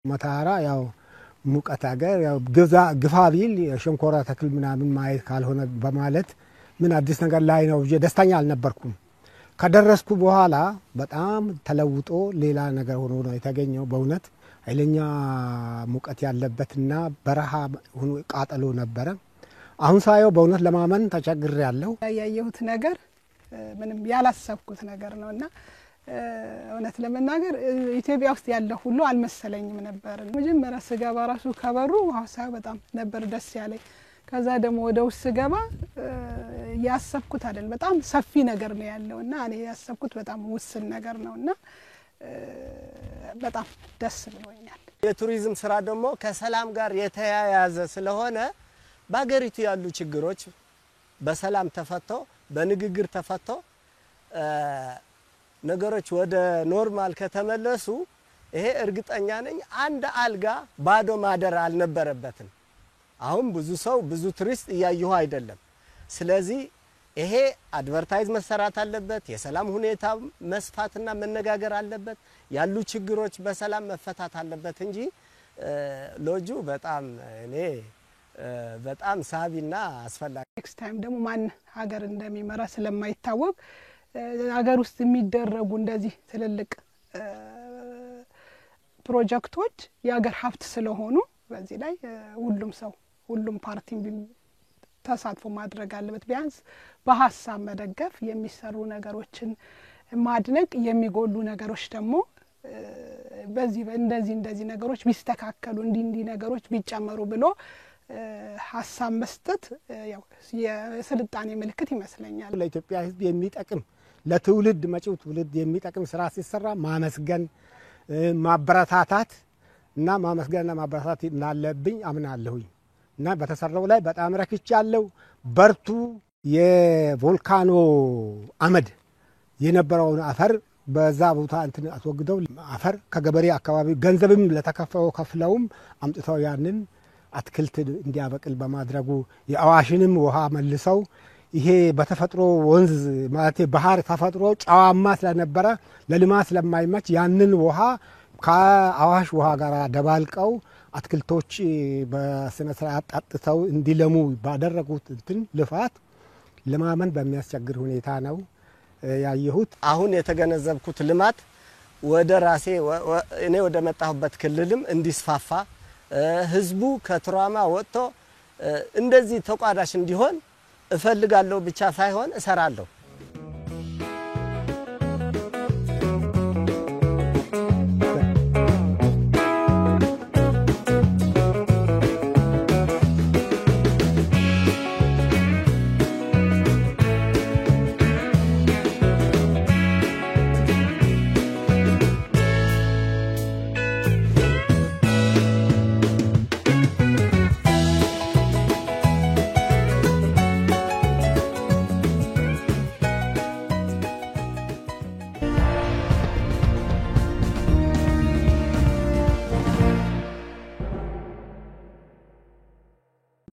መታራ ያው ሙቀት ሀገር ያው ግፋ ቢል የሸንኮራ ተክል ምናምን ማየት ካልሆነ በማለት ምን አዲስ ነገር ላይ ነው ደስተኛ አልነበርኩም። ከደረስኩ በኋላ በጣም ተለውጦ ሌላ ነገር ሆኖ ነው የተገኘው። በእውነት ኃይለኛ ሙቀት ያለበትና በረሃ ሆኖ ቃጠሎ ነበረ። አሁን ሳየው በእውነት ለማመን ተቸግሬያለሁ። ያየሁት ነገር ምንም ያላሰብኩት ነገር ነውና እውነት ለመናገር ኢትዮጵያ ውስጥ ያለ ሁሉ አልመሰለኝም ነበር። መጀመሪያ ስገባ ራሱ ከበሩ ሀሳብ በጣም ነበር ደስ ያለኝ። ከዛ ደግሞ ወደ ውስጥ ስገባ ያሰብኩት አይደል በጣም ሰፊ ነገር ነው ያለውና እኔ ያሰብኩት በጣም ውስን ነገር ነውና በጣም ደስ ብሎኛል። የቱሪዝም ስራ ደግሞ ከሰላም ጋር የተያያዘ ስለሆነ ባገሪቱ ያሉ ችግሮች በሰላም ተፈተው በንግግር ተፈተው ነገሮች ወደ ኖርማል ከተመለሱ ይሄ እርግጠኛ ነኝ አንድ አልጋ ባዶ ማደር አልነበረበትም። አሁን ብዙ ሰው ብዙ ቱሪስት እያየሁ አይደለም። ስለዚህ ይሄ አድቨርታይዝ መሰራት አለበት፣ የሰላም ሁኔታ መስፋትና መነጋገር አለበት፣ ያሉ ችግሮች በሰላም መፈታት አለበት እንጂ ሎጁ በጣም እኔ በጣም ሳቢና አስፈላጊ ኔክስት ታይም ደግሞ ማን ሀገር እንደሚመራ ስለማይታወቅ ሀገር ውስጥ የሚደረጉ እንደዚህ ትልልቅ ፕሮጀክቶች የሀገር ሀብት ስለሆኑ በዚህ ላይ ሁሉም ሰው ሁሉም ፓርቲ ተሳትፎ ማድረግ አለበት። ቢያንስ በሐሳብ መደገፍ የሚሰሩ ነገሮችን ማድነቅ የሚጎሉ ነገሮች ደግሞ በዚህ እንደዚህ ነገሮች ቢስተካከሉ እንዲ ነገሮች ቢጨመሩ ብሎ ሐሳብ መስጠት ያው የስልጣኔ ምልክት ይመስለኛል። ለኢትዮጵያ ሕዝብ የሚጠቅም ለትውልድ መጪው ትውልድ የሚጠቅም ስራ ሲሰራ ማመስገን ማበረታታት እና ማመስገንና ማበረታታት እንዳለብኝ አምናለሁኝ እና በተሰራው ላይ በጣም ረክቻለሁ። በርቱ። የቮልካኖ አመድ የነበረውን አፈር በዛ ቦታ እንትን አስወግደው አፈር ከገበሬ አካባቢ ገንዘብም ለተከፈለው ከፍለውም አምጥተው ያንን አትክልት እንዲያበቅል በማድረጉ የአዋሽንም ውሃ መልሰው ይሄ በተፈጥሮ ወንዝ ማለት ባህር ተፈጥሮ ጫዋማ ስለነበረ ለልማት ስለማይመች ያንን ውሃ ከአዋሽ ውሃ ጋር ደባልቀው አትክልቶች በስነ ስርዓት ጠጥተው እንዲለሙ ባደረጉት እንትን ልፋት ለማመን በሚያስቸግር ሁኔታ ነው ያየሁት። አሁን የተገነዘብኩት ልማት ወደ ራሴ እኔ ወደ መጣሁበት ክልልም እንዲስፋፋ ህዝቡ ከትራማ ወጥቶ እንደዚህ ተቋዳሽ እንዲሆን እፈልጋለሁ ብቻ ሳይሆን እሰራለሁ።